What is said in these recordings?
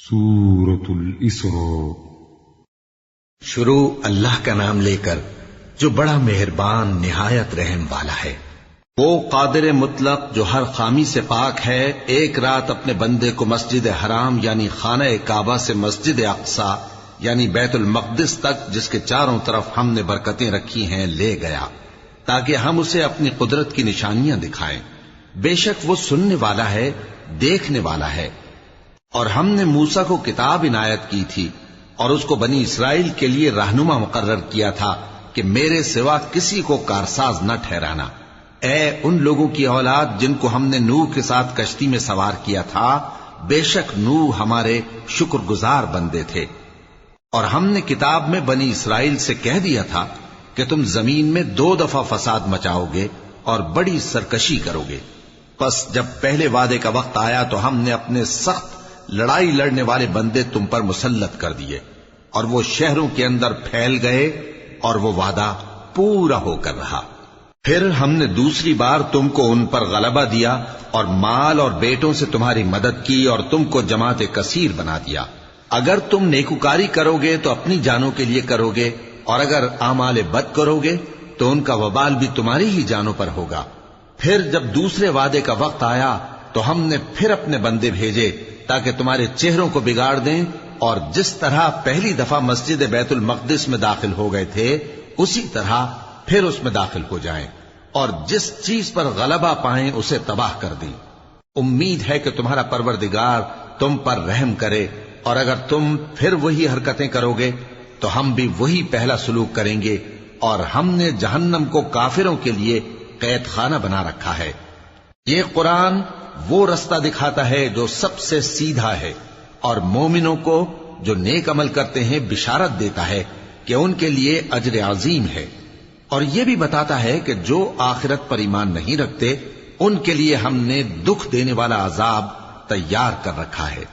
سورة الاسراء۔ شروع اللہ کا نام لے کر جو بڑا مہربان نہایت رحم والا ہے۔ وہ قادر مطلق جو ہر خامی سے پاک ہے، ایک رات اپنے بندے کو مسجد حرام یعنی خانہ کعبہ سے مسجد اقصی یعنی بیت المقدس تک، جس کے چاروں طرف ہم نے برکتیں رکھی ہیں، لے گیا تاکہ ہم اسے اپنی قدرت کی نشانیاں دکھائیں۔ بے شک وہ سننے والا ہے، دیکھنے والا ہے۔ اور ہم نے موسیٰ کو کتاب عنایت کی تھی اور اس کو بنی اسرائیل کے لیے رہنما مقرر کیا تھا کہ میرے سوا کسی کو کارساز نہ ٹھہرانا۔ اے ان لوگوں کی اولاد جن کو ہم نے نوح کے ساتھ کشتی میں سوار کیا تھا، بے شک نوح ہمارے شکر گزار بندے تھے۔ اور ہم نے کتاب میں بنی اسرائیل سے کہہ دیا تھا کہ تم زمین میں 2 دفعہ فساد مچاؤ گے اور بڑی سرکشی کرو گے۔ پس جب پہلے وعدے کا وقت آیا تو ہم نے اپنے سخت لڑائی لڑنے والے بندے تم پر مسلط کر دیے، اور وہ شہروں کے اندر پھیل گئے، اور وہ وعدہ پورا ہو کر رہا۔ پھر ہم نے دوسری بار تم کو ان پر غلبہ دیا اور مال اور بیٹوں سے تمہاری مدد کی اور تم کو جماعت کثیر بنا دیا۔ اگر تم نیکوکاری کرو گے تو اپنی جانوں کے لیے کرو گے، اور اگر اعمال بد کرو گے تو ان کا وبال بھی تمہاری ہی جانوں پر ہوگا۔ پھر جب دوسرے وعدے کا وقت آیا تو ہم نے پھر اپنے بندے بھیجے تاکہ تمہارے چہروں کو بگاڑ دیں، اور جس طرح پہلی دفعہ مسجد بیت المقدس میں داخل ہو گئے تھے اسی طرح پھر اس میں داخل ہو جائیں، اور جس چیز پر غلبہ پائیں اسے تباہ کر دیں۔ امید ہے کہ تمہارا پروردگار تم پر رحم کرے، اور اگر تم پھر وہی حرکتیں کرو گے تو ہم بھی وہی پہلا سلوک کریں گے، اور ہم نے جہنم کو کافروں کے لیے قید خانہ بنا رکھا ہے۔ یہ قرآن وہ رستہ دکھاتا ہے جو سب سے سیدھا ہے، اور مومنوں کو جو نیک عمل کرتے ہیں بشارت دیتا ہے کہ ان کے لیے اجر عظیم ہے، اور یہ بھی بتاتا ہے کہ جو آخرت پر ایمان نہیں رکھتے ان کے لیے ہم نے دکھ دینے والا عذاب تیار کر رکھا ہے۔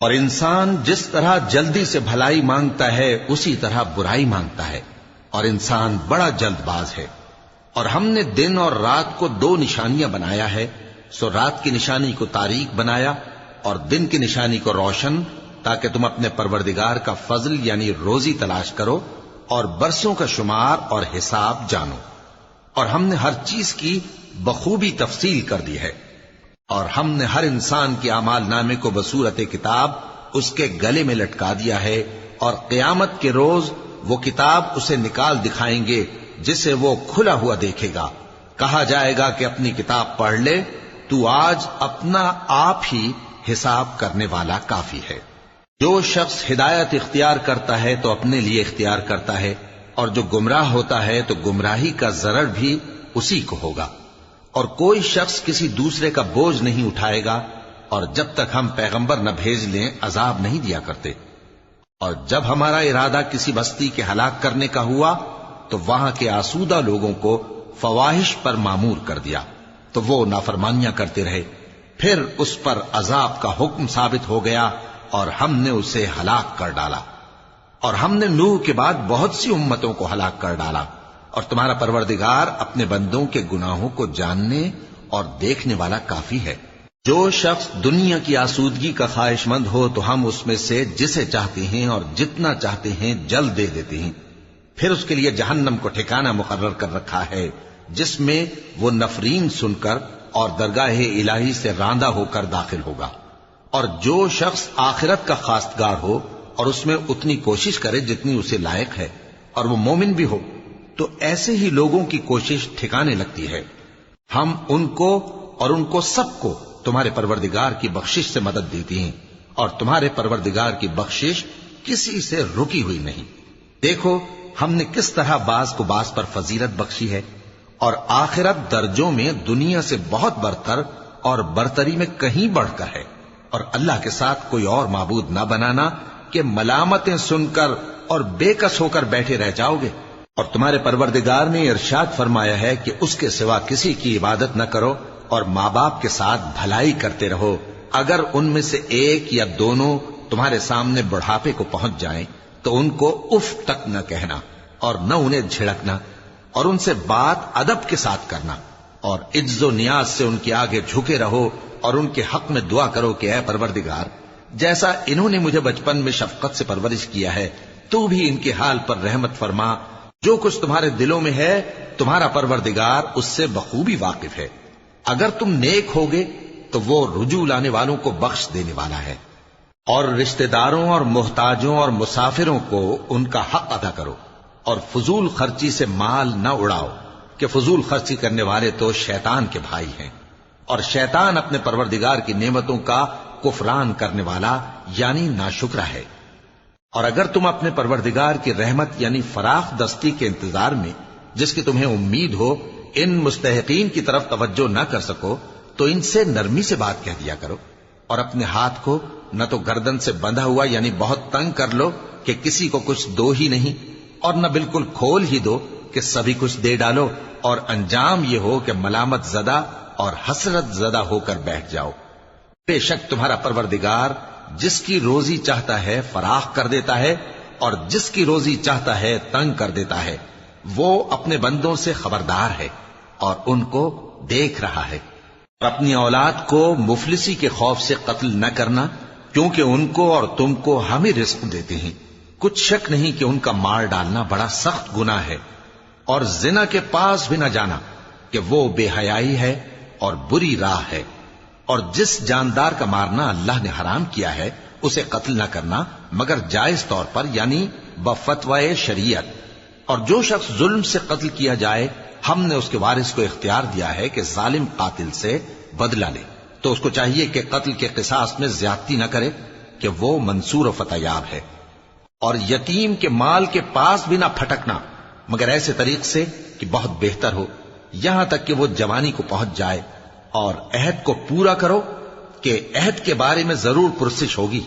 اور انسان جس طرح جلدی سے بھلائی مانگتا ہے اسی طرح برائی مانگتا ہے، اور انسان بڑا جلد باز ہے۔ اور ہم نے دن اور رات کو 2 نشانیاں بنایا ہے، سو رات کی نشانی کو تاریک بنایا اور دن کی نشانی کو روشن، تاکہ تم اپنے پروردگار کا فضل یعنی روزی تلاش کرو اور برسوں کا شمار اور حساب جانو۔ اور ہم نے ہر چیز کی بخوبی تفصیل کر دی ہے، اور ہم نے ہر انسان کے اعمال نامے کو بصورت کتاب اس کے گلے میں لٹکا دیا ہے، اور قیامت کے روز وہ کتاب اسے نکال دکھائیں گے جسے وہ کھلا ہوا دیکھے گا۔ کہا جائے گا کہ اپنی کتاب پڑھ لے، تو آج اپنا آپ ہی حساب کرنے والا کافی ہے۔ جو شخص ہدایت اختیار کرتا ہے تو اپنے لیے اختیار کرتا ہے، اور جو گمراہ ہوتا ہے تو گمراہی کا ضرر بھی اسی کو ہوگا۔ اور کوئی شخص کسی دوسرے کا بوجھ نہیں اٹھائے گا، اور جب تک ہم پیغمبر نہ بھیج لیں عذاب نہیں دیا کرتے۔ اور جب ہمارا ارادہ کسی بستی کے ہلاک کرنے کا ہوا تو وہاں کے آسودہ لوگوں کو فواحش پر مامور کر دیا، تو وہ نافرمانیاں کرتے رہے۔ پھر اس پر عذاب کا حکم ثابت ہو گیا اور ہم نے اسے ہلاک کر ڈالا۔ اور ہم نے نوح کے بعد بہت سی امتوں کو ہلاک کر ڈالا، اور تمہارا پروردگار اپنے بندوں کے گناہوں کو جاننے اور دیکھنے والا کافی ہے۔ جو شخص دنیا کی آسودگی کا خواہش مند ہو تو ہم اس میں سے جسے چاہتے ہیں اور جتنا چاہتے ہیں جلد دے دیتے ہیں۔ پھر اس کے لیے جہنم کو ٹھکانہ مقرر کر رکھا ہے، جس میں وہ نفرین سن کر اور درگاہ الہی سے راندہ ہو کر داخل ہوگا۔ اور جو شخص آخرت کا خواستگار ہو اور اس میں اتنی کوشش کرے جتنی اسے لائق ہے، اور وہ مومن بھی ہو، تو ایسے ہی لوگوں کی کوشش ٹھکانے لگتی ہے۔ ہم ان کو اور ان کو سب کو تمہارے پروردگار کی بخشش سے مدد دیتی ہیں، اور تمہارے پروردگار کی بخشش کسی سے رکی ہوئی نہیں۔ دیکھو ہم نے کس طرح بعض کو بعض پر فضیلت بخشی ہے، اور آخرت درجوں میں دنیا سے بہت برتر اور برتری میں کہیں بڑھ کر ہے۔ اور اللہ کے ساتھ کوئی اور معبود نہ بنانا کہ ملامتیں سن کر اور بے کس ہو کر بیٹھے رہ جاؤ گے۔ اور تمہارے پروردگار نے ارشاد فرمایا ہے کہ اس کے سوا کسی کی عبادت نہ کرو، اور ماں باپ کے ساتھ بھلائی کرتے رہو۔ اگر ان میں سے ایک یا دونوں تمہارے سامنے بڑھاپے کو پہنچ جائیں تو ان کو اف تک نہ کہنا، اور نہ انہیں جھڑکنا، اور ان سے بات ادب کے ساتھ کرنا، اور عجز و نیاز سے ان کے آگے جھکے رہو، اور ان کے حق میں دعا کرو کہ اے پروردگار جیسا انہوں نے مجھے بچپن میں شفقت سے پرورش کیا ہے تو بھی ان کے حال پر رحمت فرما. جو کچھ تمہارے دلوں میں ہے تمہارا پروردگار اس سے بخوبی واقف ہے. اگر تم نیک ہوگے تو وہ رجوع لانے والوں کو بخش دینے والا ہے. اور رشتہ داروں اور محتاجوں اور مسافروں کو ان کا حق ادا کرو اور فضول خرچی سے مال نہ اڑاؤ کہ فضول خرچی کرنے والے تو شیطان کے بھائی ہیں اور شیطان اپنے پروردگار کی نعمتوں کا کفران کرنے والا یعنی ناشکرا ہے. اور اگر تم اپنے پروردگار کی رحمت یعنی فراخ دستی کے انتظار میں جس کی تمہیں امید ہو ان مستحقین کی طرف توجہ نہ کر سکو تو ان سے نرمی سے بات کہہ دیا کرو اور اپنے ہاتھ کو نہ تو گردن سے بندھا ہوا یعنی بہت تنگ کر لو کہ کسی کو کچھ دو ہی نہیں اور نہ بالکل کھول ہی دو کہ سبھی کچھ دے ڈالو اور انجام یہ ہو کہ ملامت زدہ اور حسرت زدہ ہو کر بیٹھ جاؤ. بے شک تمہارا پروردگار جس کی روزی چاہتا ہے فراخ کر دیتا ہے اور جس کی روزی چاہتا ہے تنگ کر دیتا ہے. وہ اپنے بندوں سے خبردار ہے اور ان کو دیکھ رہا ہے. اور اپنی اولاد کو مفلسی کے خوف سے قتل نہ کرنا کیونکہ ان کو اور تم کو ہم ہی رزق دیتے ہیں. کچھ شک نہیں کہ ان کا مار ڈالنا بڑا سخت گناہ ہے. اور زنا کے پاس بھی نہ جانا کہ وہ بے حیائی ہے اور بری راہ ہے. اور جس جاندار کا مارنا اللہ نے حرام کیا ہے اسے قتل نہ کرنا مگر جائز طور پر یعنی بفتوائے شریعت. اور جو شخص ظلم سے قتل کیا جائے ہم نے اس کے وارث کو اختیار دیا ہے کہ ظالم قاتل سے بدلہ لے تو اس کو چاہیے کہ قتل کے قصاص میں زیادتی نہ کرے کہ وہ منصور و فتح یاب ہے. اور یتیم کے مال کے پاس بھی نہ پھٹکنا مگر ایسے طریق سے کہ بہت بہتر ہو یہاں تک کہ وہ جوانی کو پہنچ جائے. اور عہد کو پورا کرو کہ عہد کے بارے میں ضرور پرسش ہوگی.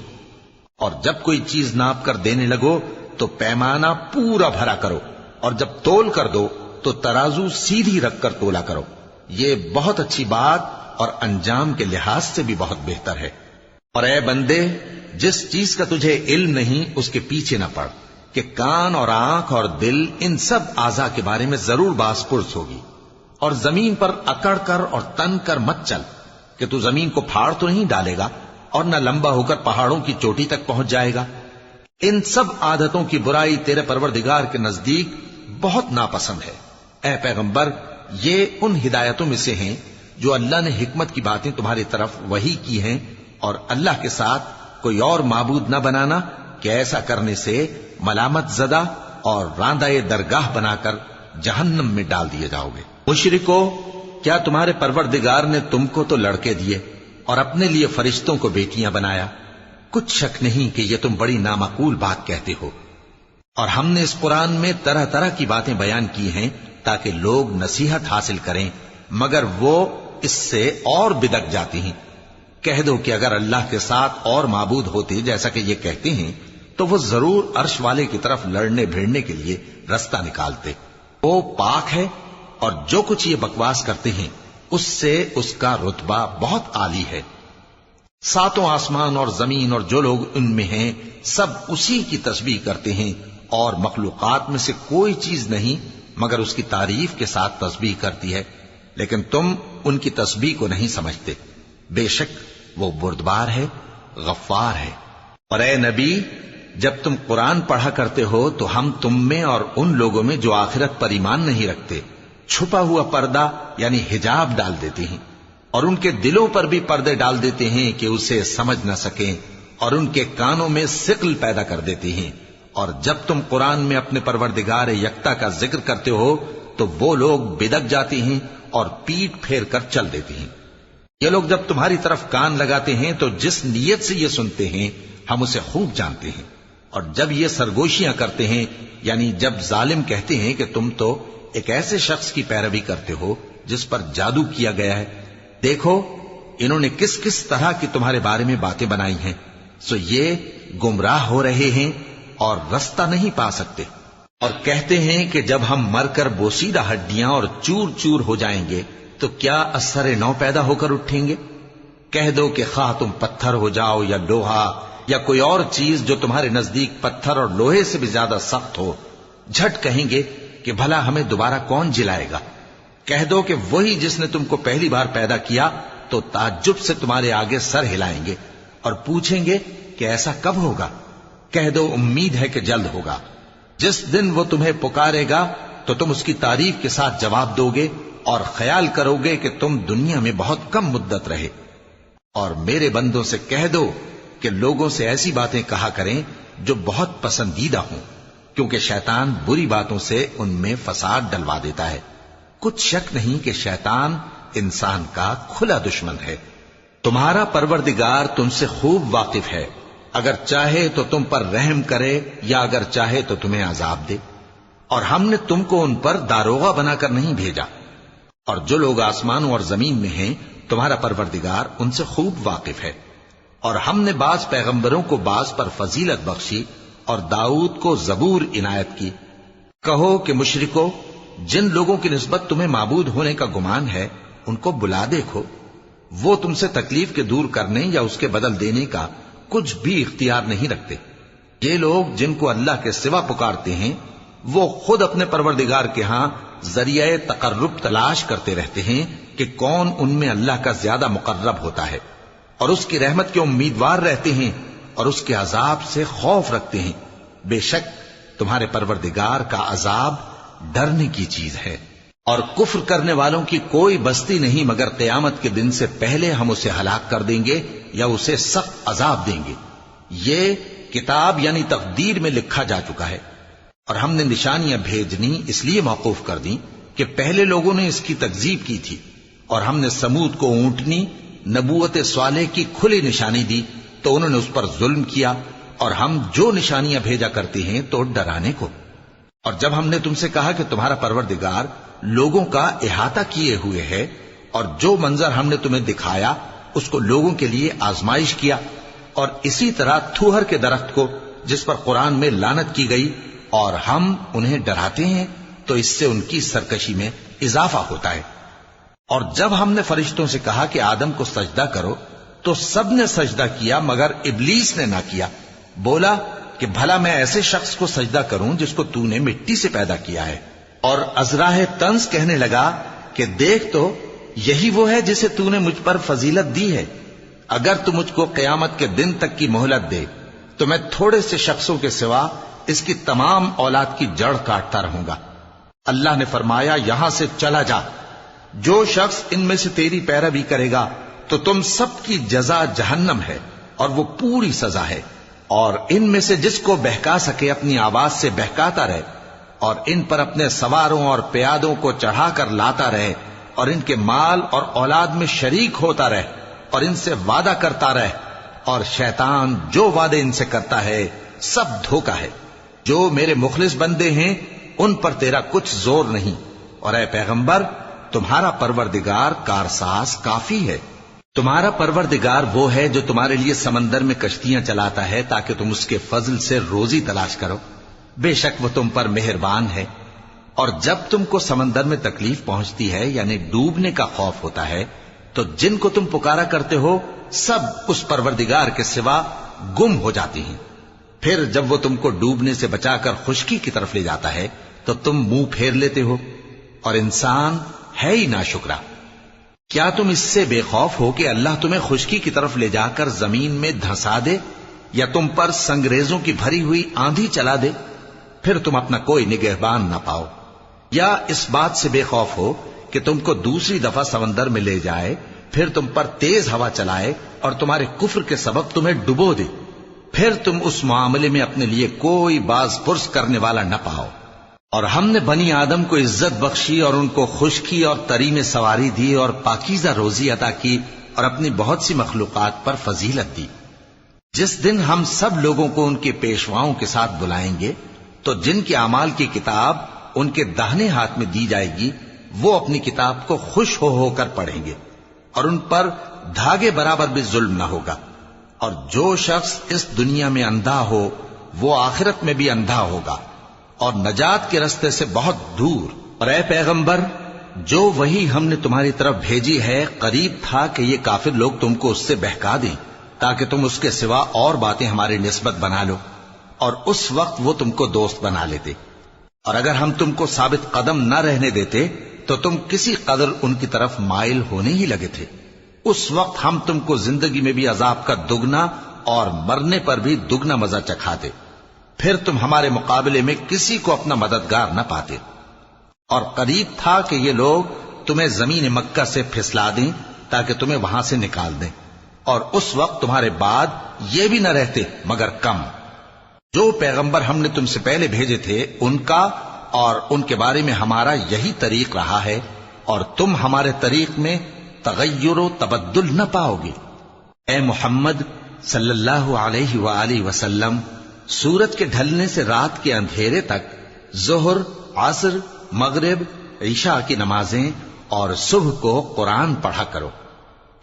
اور جب کوئی چیز ناپ کر دینے لگو تو پیمانہ پورا بھرا کرو اور جب تول کر دو تو ترازو سیدھی رکھ کر تولا کرو. یہ بہت اچھی بات اور انجام کے لحاظ سے بھی بہت بہتر ہے. اور اے بندے جس چیز کا تجھے علم نہیں اس کے پیچھے نہ پڑ کہ کان اور آنکھ اور دل ان سب اعضاء کے بارے میں ضرور باز پرس ہوگی. اور زمین پر اکڑ کر اور تن کر مت چل کہ تو زمین کو پھاڑ تو نہیں ڈالے گا اور نہ لمبا ہو کر پہاڑوں کی چوٹی تک پہنچ جائے گا. ان سب عادتوں کی برائی تیرے پروردگار کے نزدیک بہت ناپسند ہے. اے پیغمبر یہ ان ہدایتوں میں سے ہیں جو اللہ نے حکمت کی باتیں تمہاری طرف وحی کی ہیں. اور اللہ کے ساتھ کوئی اور معبود نہ بنانا کہ ایسا کرنے سے ملامت زدہ اور راندہ درگاہ بنا کر جہنم میں ڈال دیے جاؤ گے. مشرکو کیا تمہارے پروردگار نے تم کو تو لڑکے دیے اور اپنے لیے فرشتوں کو بیٹیاں بنایا؟ کچھ شک نہیں کہ یہ تم بڑی نامعقول بات کہتے ہو. اور ہم نے اس قرآن میں طرح طرح کی باتیں بیان کی ہیں تاکہ لوگ نصیحت حاصل کریں مگر وہ اس سے اور بدک جاتی ہیں. کہہ دو کہ اگر اللہ کے ساتھ اور معبود ہوتے جیسا کہ یہ کہتے ہیں تو وہ ضرور عرش والے کی طرف لڑنے بھیڑنے کے لیے رستہ نکالتے. وہ پاک ہے اور جو کچھ یہ بکواس کرتے ہیں اس سے اس کا رتبہ بہت عالی ہے. ساتوں آسمان اور زمین اور جو لوگ ان میں ہیں سب اسی کی تسبیح کرتے ہیں اور مخلوقات میں سے کوئی چیز نہیں مگر اس کی تعریف کے ساتھ تسبیح کرتی ہے لیکن تم ان کی تسبیح کو نہیں سمجھتے. بے شک وہ بردبار ہے غفار ہے. اور اے نبی جب تم قرآن پڑھا کرتے ہو تو ہم تم میں اور ان لوگوں میں جو آخرت پر ایمان نہیں رکھتے چھپا ہوا پردہ یعنی حجاب ڈال دیتے ہیں اور ان کے دلوں پر بھی پردے ڈال دیتے ہیں کہ اسے سمجھ نہ سکیں اور ان کے کانوں میں ثقل پیدا کر دیتے ہیں. اور جب تم قرآن میں اپنے پروردگار یکتا کا ذکر کرتے ہو تو وہ لوگ بدک جاتے ہیں اور پیٹ پھیر کر چل دیتے ہیں. یہ لوگ جب تمہاری طرف کان لگاتے ہیں تو جس نیت سے یہ سنتے ہیں ہم اسے خوب جانتے ہیں. اور جب یہ سرگوشیاں کرتے ہیں یعنی جب ظالم کہتے ہیں کہ تم تو ایک ایسے شخص کی پیروی کرتے ہو جس پر جادو کیا گیا ہے، دیکھو انہوں نے کس کس طرح کی تمہارے بارے میں باتیں بنائی ہیں، سو یہ گمراہ ہو رہے ہیں اور رستہ نہیں پا سکتے. اور کہتے ہیں کہ جب ہم مر کر بوسیدہ ہڈیاں اور چور چور ہو جائیں گے تو کیا اثر نو پیدا ہو کر اٹھیں گے؟ کہہ دو کہ خواہ تم پتھر ہو جاؤ یا لوہا یا کوئی اور چیز جو تمہارے نزدیک پتھر اور لوہے سے بھی زیادہ سخت ہو، جھٹ کہیں گے کہ بھلا ہمیں دوبارہ کون جلائے گا. کہہ دو کہ وہی جس نے تم کو پہلی بار پیدا کیا تو تعجب سے تمہارے آگے سر ہلائیں گے اور پوچھیں گے کہ ایسا کب ہوگا؟ کہہ دو امید ہے کہ جلد ہوگا۔ جس دن وہ تمہیں پکارے گا تو تم اس کی تعریف کے ساتھ جواب دو گے اور خیال کرو گے کہ تم دنیا میں بہت کم مدت رہے۔ اور میرے بندوں سے کہہ دو کہ لوگوں سے ایسی باتیں کہا کریں جو بہت پسندیدہ ہوں، کیونکہ شیطان بری باتوں سے ان میں فساد ڈلوا دیتا ہے۔ کچھ شک نہیں کہ شیطان انسان کا کھلا دشمن ہے۔ تمہارا پروردگار تم سے خوب واقف ہے، اگر چاہے تو تم پر رحم کرے یا اگر چاہے تو تمہیں عذاب دے۔ اور ہم نے تم کو ان پر داروغہ بنا کر نہیں بھیجا، اور جو لوگ آسمانوں اور زمین میں ہیں تمہارا پروردگار ان سے خوب واقف ہے۔ اور ہم نے بعض پیغمبروں کو بعض پر فضیلت بخشی اور داؤد کو زبور عنایت کی۔ کہو کہ مشرکو، جن لوگوں کی نسبت تمہیں معبود ہونے کا گمان ہے ان کو بلا دیکھو، وہ تم سے تکلیف کے دور کرنے یا اس کے بدل دینے کا کچھ بھی اختیار نہیں رکھتے۔ یہ لوگ جن کو اللہ کے سوا پکارتے ہیں وہ خود اپنے پروردگار کے ہاں ذریعہ تقرب تلاش کرتے رہتے ہیں کہ کون ان میں اللہ کا زیادہ مقرب ہوتا ہے، اور اس کی رحمت کے امیدوار رہتے ہیں اور اس کے عذاب سے خوف رکھتے ہیں۔ بے شک تمہارے پروردگار کا عذاب ڈرنے کی چیز ہے۔ اور کفر کرنے والوں کی کوئی بستی نہیں مگر قیامت کے دن سے پہلے ہم اسے ہلاک کر دیں گے یا اسے سخت عذاب دیں گے۔ یہ کتاب یعنی تقدیر میں لکھا جا چکا ہے۔ اور ہم نے نشانیاں بھیجنی اس لیے موقوف کر دیں کہ پہلے لوگوں نے اس کی تکذیب کی تھی، اور ہم نے سمود کو اونٹنی نبوت صالح کی کھلی نشانی دی تو انہوں نے اس پر ظلم کیا، اور ہم جو نشانیاں بھیجا کرتے ہیں تو ڈرانے کو۔ اور جب ہم نے تم سے کہا کہ تمہارا پروردگار لوگوں کا احاطہ کیے ہوئے ہے، اور جو منظر ہم نے تمہیں دکھایا اس کو لوگوں کے لیے آزمائش کیا، اور اسی طرح تھوہر کے درخت کو جس پر قرآن میں لعنت کی گئی، اور ہم انہیں ڈراتے ہیں تو اس سے ان کی سرکشی میں اضافہ ہوتا ہے۔ اور جب ہم نے فرشتوں سے کہا کہ آدم کو سجدہ کرو تو سب نے سجدہ کیا مگر ابلیس نے نہ کیا۔ بولا کہ بھلا میں ایسے شخص کو سجدہ کروں جس کو تو نے مٹی سے پیدا کیا ہے۔ اور ازراہ طنز کہنے لگا کہ دیکھ تو یہی وہ ہے جسے تو نے مجھ پر فضیلت دی ہے، اگر تو مجھ کو قیامت کے دن تک کی مہلت دے تو میں تھوڑے سے شخصوں کے سوا اس کی تمام اولاد کی جڑ کاٹتا رہوں گا۔ اللہ نے فرمایا یہاں سے چلا جا، جو شخص ان میں سے تیری پیروی کرے گا تو تم سب کی جزا جہنم ہے اور وہ پوری سزا ہے، اور ان میں سے جس کو بہکا سکے اپنی آواز سے بہکاتا رہے، اور ان پر اپنے سواروں اور پیادوں کو چڑھا کر لاتا رہے، اور ان کے مال اور اولاد میں شریک ہوتا رہے، اور ان سے وعدہ کرتا رہے، اور شیطان جو وعدے ان سے کرتا ہے سب دھوکہ ہے۔ جو میرے مخلص بندے ہیں ان پر تیرا کچھ زور نہیں، اور اے پیغمبر تمہارا پروردگار کارساز کافی ہے۔ تمہارا پروردگار وہ ہے جو تمہارے لیے سمندر میں کشتیاں چلاتا ہے تاکہ تم اس کے فضل سے روزی تلاش کرو، بے شک وہ تم پر مہربان ہے۔ اور جب تم کو سمندر میں تکلیف پہنچتی ہے یعنی ڈوبنے کا خوف ہوتا ہے تو جن کو تم پکارا کرتے ہو سب اس پروردگار کے سوا گم ہو جاتی ہیں۔ پھر جب وہ تم کو ڈوبنے سے بچا کر خشکی کی طرف لے جاتا ہے تو تم منہ پھیر لیتے ہو، اور انسان ہے ہی ناشکرا۔ کیا تم اس سے بے خوف ہو کہ اللہ تمہیں خشکی کی طرف لے جا کر زمین میں دھنسا دے یا تم پر سنگریزوں کی بھری ہوئی آندھی چلا دے، پھر تم اپنا کوئی نگہبان نہ پاؤ؟ یا اس بات سے بے خوف ہو کہ تم کو دوسری دفعہ سمندر میں لے جائے، پھر تم پر تیز ہوا چلائے اور تمہارے کفر کے سبب تمہیں ڈبو دے، پھر تم اس معاملے میں اپنے لیے کوئی باز پرس کرنے والا نہ پاؤ؟ اور ہم نے بنی آدم کو عزت بخشی اور ان کو خشکی اور تری میں سواری دی اور پاکیزہ روزی عطا کی اور اپنی بہت سی مخلوقات پر فضیلت دی۔ جس دن ہم سب لوگوں کو ان کے پیشواؤں کے ساتھ بلائیں گے تو جن کے اعمال کی کتاب ان کے داہنے ہاتھ میں دی جائے گی وہ اپنی کتاب کو خوش ہو کر پڑھیں گے، اور ان پر دھاگے برابر بھی ظلم نہ ہوگا۔ اور جو شخص اس دنیا میں اندھا ہو وہ آخرت میں بھی اندھا ہوگا اور نجات کے رستے سے بہت دور۔ اور اے پیغمبر جو وہی ہم نے تمہاری طرف بھیجی ہے قریب تھا کہ یہ کافر لوگ تم کو اس سے بہکا دیں تاکہ تم اس کے سوا اور باتیں ہماری نسبت بنا لو، اور اس وقت وہ تم کو دوست بنا لیتے۔ اور اگر ہم تم کو ثابت قدم نہ رہنے دیتے تو تم کسی قدر ان کی طرف مائل ہونے ہی لگے تھے۔ اس وقت ہم تم کو زندگی میں بھی عذاب کا دگنا اور مرنے پر بھی دگنا مزہ چکھاتے، پھر تم ہمارے مقابلے میں کسی کو اپنا مددگار نہ پاتے، اور قریب تھا کہ یہ لوگ تمہیں زمین مکہ سے پھسلا دیں تاکہ تمہیں وہاں سے نکال دیں، اور اس وقت تمہارے بعد یہ بھی نہ رہتے مگر کم۔ جو پیغمبر ہم نے تم سے پہلے بھیجے تھے ان کا اور ان کے بارے میں ہمارا یہی طریق رہا ہے، اور تم ہمارے طریق میں تغیر و تبدل نہ پاؤ گے۔ اے محمد صلی اللہ علیہ وآلہ وسلم، سورج کے ڈھلنے سے رات کے اندھیرے تک ظہر، عصر، مغرب، عشاء کی نمازیں اور صبح کو قرآن پڑھا کرو،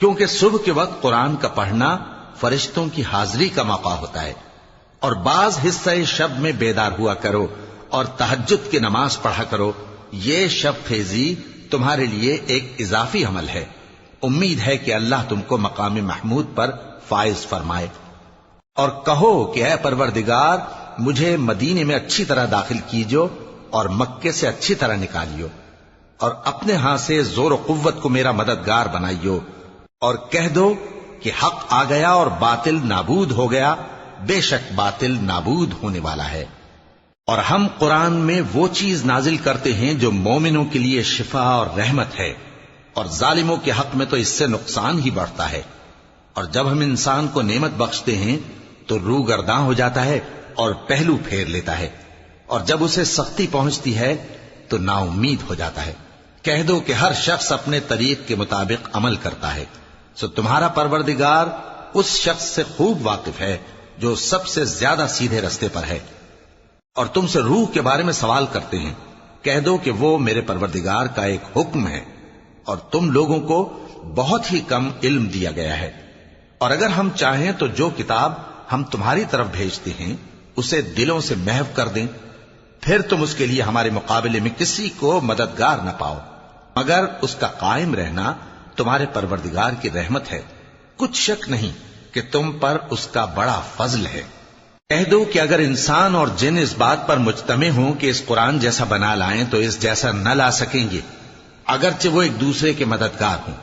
کیونکہ صبح کے وقت قرآن کا پڑھنا فرشتوں کی حاضری کا موقع ہوتا ہے، اور بعض حصہ شب میں بیدار ہوا کرو اور تہجد کی نماز پڑھا کرو، یہ شب خیزی تمہارے لیے ایک اضافی عمل ہے۔ امید ہے کہ اللہ تم کو مقام محمود پر فائز فرمائے۔ اور کہو کہ اے پروردگار، مجھے مدینے میں اچھی طرح داخل کیجو اور مکے سے اچھی طرح نکالیو، اور اپنے ہاں سے زور و قوت کو میرا مددگار بنائیو، اور کہہ دو کہ حق آ گیا اور باطل نابود ہو گیا، بے شک باطل نابود ہونے والا ہے۔ اور ہم قرآن میں وہ چیز نازل کرتے ہیں جو مومنوں کے لیے شفا اور رحمت ہے، اور ظالموں کے حق میں تو اس سے نقصان ہی بڑھتا ہے۔ اور جب ہم انسان کو نعمت بخشتے ہیں تو روح گرداں ہو جاتا ہے اور پہلو پھیر لیتا ہے، اور جب اسے سختی پہنچتی ہے تو نا امید ہو جاتا ہے۔ کہہ دو کہ ہر شخص اپنے طریق کے مطابق عمل کرتا ہے، سو تمہارا پروردگار اس شخص سے خوب واقف ہے جو سب سے زیادہ سیدھے رستے پر ہے۔ اور تم سے روح کے بارے میں سوال کرتے ہیں، کہہ دو کہ وہ میرے پروردگار کا ایک حکم ہے، اور تم لوگوں کو بہت ہی کم علم دیا گیا ہے۔ اور اگر ہم چاہیں تو جو کتاب ہم تمہاری طرف بھیجتے ہیں اسے دلوں سے محو کر دیں، پھر تم اس کے لیے ہمارے مقابلے میں کسی کو مددگار نہ پاؤ، مگر اس کا قائم رہنا تمہارے پروردگار کی رحمت ہے، کچھ شک نہیں کہ تم پر اس کا بڑا فضل ہے۔ کہہ دو کہ اگر انسان اور جن اس بات پر مجتمع ہوں کہ اس قرآن جیسا بنا لائیں تو اس جیسا نہ لا سکیں گے، اگرچہ وہ ایک دوسرے کے مددگار ہوں۔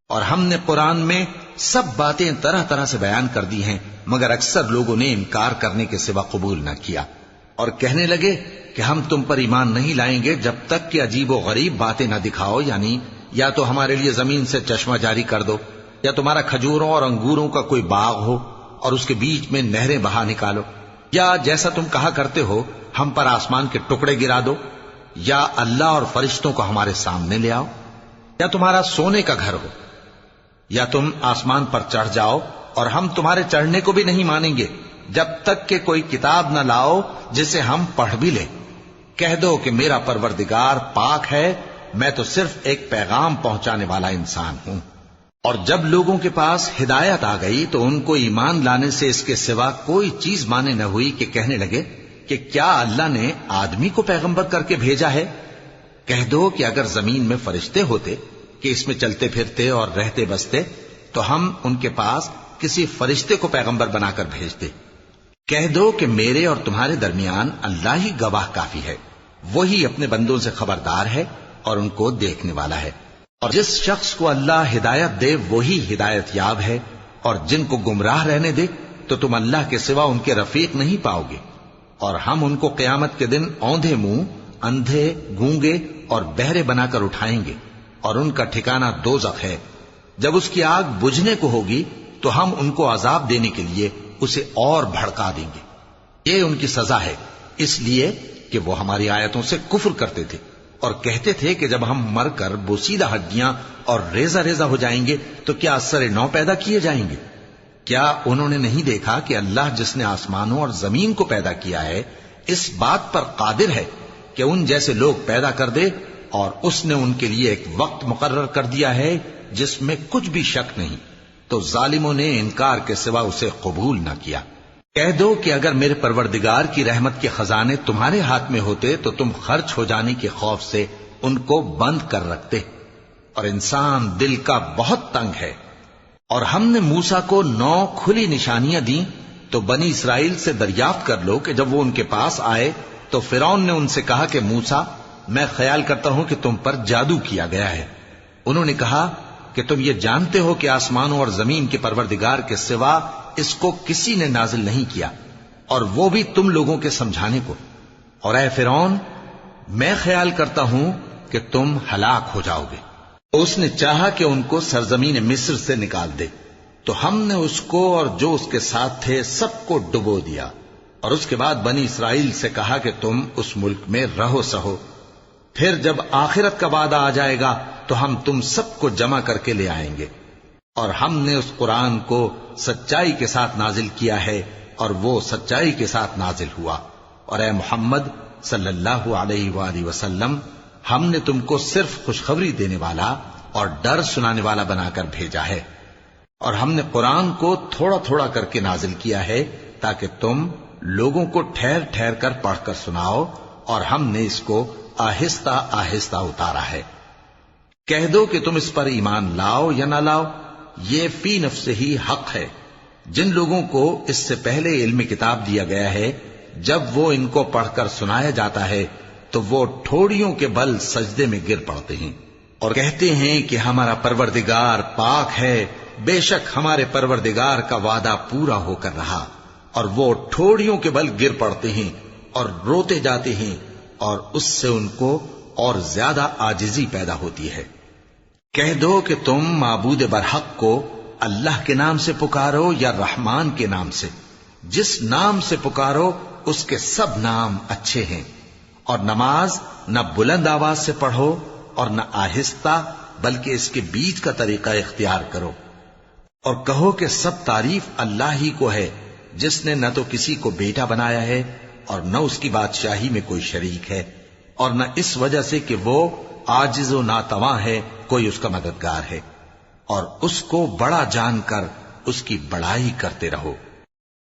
اور ہم نے قرآن میں سب باتیں طرح طرح سے بیان کر دی ہیں، مگر اکثر لوگوں نے انکار کرنے کے سوا قبول نہ کیا، اور کہنے لگے کہ ہم تم پر ایمان نہیں لائیں گے جب تک کہ عجیب و غریب باتیں نہ دکھاؤ، یعنی یا تو ہمارے لیے زمین سے چشمہ جاری کر دو، یا تمہارا کھجوروں اور انگوروں کا کوئی باغ ہو اور اس کے بیچ میں نہریں بہا نکالو، یا جیسا تم کہا کرتے ہو ہم پر آسمان کے ٹکڑے گرا دو، یا اللہ اور فرشتوں کو ہمارے سامنے لے آؤ، یا تمہارا سونے کا گھر ہو، یا تم آسمان پر چڑھ جاؤ اور ہم تمہارے چڑھنے کو بھی نہیں مانیں گے جب تک کہ کوئی کتاب نہ لاؤ جسے ہم پڑھ بھی لیں۔ کہہ دو کہ میرا پروردگار پاک ہے، میں تو صرف ایک پیغام پہنچانے والا انسان ہوں۔ اور جب لوگوں کے پاس ہدایت آ گئی تو ان کو ایمان لانے سے اس کے سوا کوئی چیز مانے نہ ہوئی کہ کہنے لگے کہ کیا اللہ نے آدمی کو پیغمبر کر کے بھیجا ہے؟ کہہ دو کہ اگر زمین میں فرشتے ہوتے کہ اس میں چلتے پھرتے اور رہتے بستے تو ہم ان کے پاس کسی فرشتے کو پیغمبر بنا کر بھیجتے۔ کہہ دو کہ میرے اور تمہارے درمیان اللہ ہی گواہ کافی ہے، وہی اپنے بندوں سے خبردار ہے اور ان کو دیکھنے والا ہے۔ اور جس شخص کو اللہ ہدایت دے وہی ہدایت یاب ہے، اور جن کو گمراہ رہنے دے تو تم اللہ کے سوا ان کے رفیق نہیں پاؤ گے۔ اور ہم ان کو قیامت کے دن اوندھے منہ، اندھے، گونگے اور بہرے بنا کر اٹھائیں گے، اور ان کا ٹھکانہ دوزخ ہے۔ جب اس کی آگ بجھنے کو ہوگی تو ہم ان کو عذاب دینے کے لیے اسے اور بھڑکا دیں گے۔ یہ ان کی سزا ہے، اس لیے کہ وہ ہماری آیتوں سے کفر کرتے تھے اور کہتے تھے کہ جب ہم مر کر بوسیدہ ہڈیاں اور ریزہ ریزہ ہو جائیں گے تو کیا اثر نو پیدا کیے جائیں گے؟ کیا انہوں نے نہیں دیکھا کہ اللہ جس نے آسمانوں اور زمین کو پیدا کیا ہے اس بات پر قادر ہے کہ ان جیسے لوگ پیدا کر دے، اور اس نے ان کے لیے ایک وقت مقرر کر دیا ہے جس میں کچھ بھی شک نہیں، تو ظالموں نے انکار کے سوا اسے قبول نہ کیا۔ کہہ دو کہ اگر میرے پروردگار کی رحمت کے خزانے تمہارے ہاتھ میں ہوتے تو تم خرچ ہو جانے کے خوف سے ان کو بند کر رکھتے، اور انسان دل کا بہت تنگ ہے۔ اور ہم نے موسیٰ کو 9 کھلی نشانیاں دیں تو بنی اسرائیل سے دریافت کر لو کہ جب وہ ان کے پاس آئے تو فرعون نے ان سے کہا کہ موسیٰ، میں خیال کرتا ہوں کہ تم پر جادو کیا گیا ہے۔ انہوں نے کہا کہ تم یہ جانتے ہو کہ آسمانوں اور زمین کے پروردگار کے سوا اس کو کسی نے نازل نہیں کیا اور وہ بھی تم لوگوں کے سمجھانے کو. اور اے فرعون، میں خیال کرتا ہوں کہ تم ہلاک ہو جاؤ گے. تو اس نے چاہا کہ ان کو سرزمین مصر سے نکال دے، تو ہم نے اس کو اور جو اس کے ساتھ تھے سب کو ڈبو دیا. اور اس کے بعد بنی اسرائیل سے کہا کہ تم اس ملک میں رہو سہو، پھر جب آخرت کا وعدہ آ جائے گا تو ہم تم سب کو جمع کر کے لے آئیں گے. اور ہم نے اس قرآن کو سچائی کے ساتھ نازل کیا ہے اور وہ سچائی کے ساتھ نازل ہوا. اور اے محمد صلی اللہ علیہ وآلہ وسلم، ہم نے تم کو صرف خوشخبری دینے والا اور ڈر سنانے والا بنا کر بھیجا ہے. اور ہم نے قرآن کو تھوڑا تھوڑا کر کے نازل کیا ہے تاکہ تم لوگوں کو ٹھہر ٹھہر کر پڑھ کر سناؤ، اور ہم نے اس کو آہستہ آہستہ اتارا ہے. کہہ دو کہ تم اس پر ایمان لاؤ یا نہ لاؤ، یہ فی نفس ہی حق ہے. جن لوگوں کو اس سے پہلے علم کتاب دیا گیا ہے، جب وہ ان کو پڑھ کر سنایا جاتا ہے تو وہ ٹھوڑیوں کے بل سجدے میں گر پڑتے ہیں اور کہتے ہیں کہ ہمارا پروردگار پاک ہے، بے شک ہمارے پروردگار کا وعدہ پورا ہو کر رہا. اور وہ ٹھوڑیوں کے بل گر پڑتے ہیں اور روتے جاتے ہیں، اور اس سے ان کو اور زیادہ عاجزی پیدا ہوتی ہے. کہہ دو کہ تم معبود برحق کو اللہ کے نام سے پکارو یا رحمان کے نام سے، جس نام سے پکارو اس کے سب نام اچھے ہیں. اور نماز نہ بلند آواز سے پڑھو اور نہ آہستہ، بلکہ اس کے بیچ کا طریقہ اختیار کرو. اور کہو کہ سب تعریف اللہ ہی کو ہے، جس نے نہ تو کسی کو بیٹا بنایا ہے اور نہ اس کی بادشاہی میں کوئی شریک ہے، اور نہ اس وجہ سے کہ وہ عاجز و ناتواں ہے کوئی اس کا مددگار ہے. اور اس کو بڑا جان کر اس کی بڑائی کرتے رہو.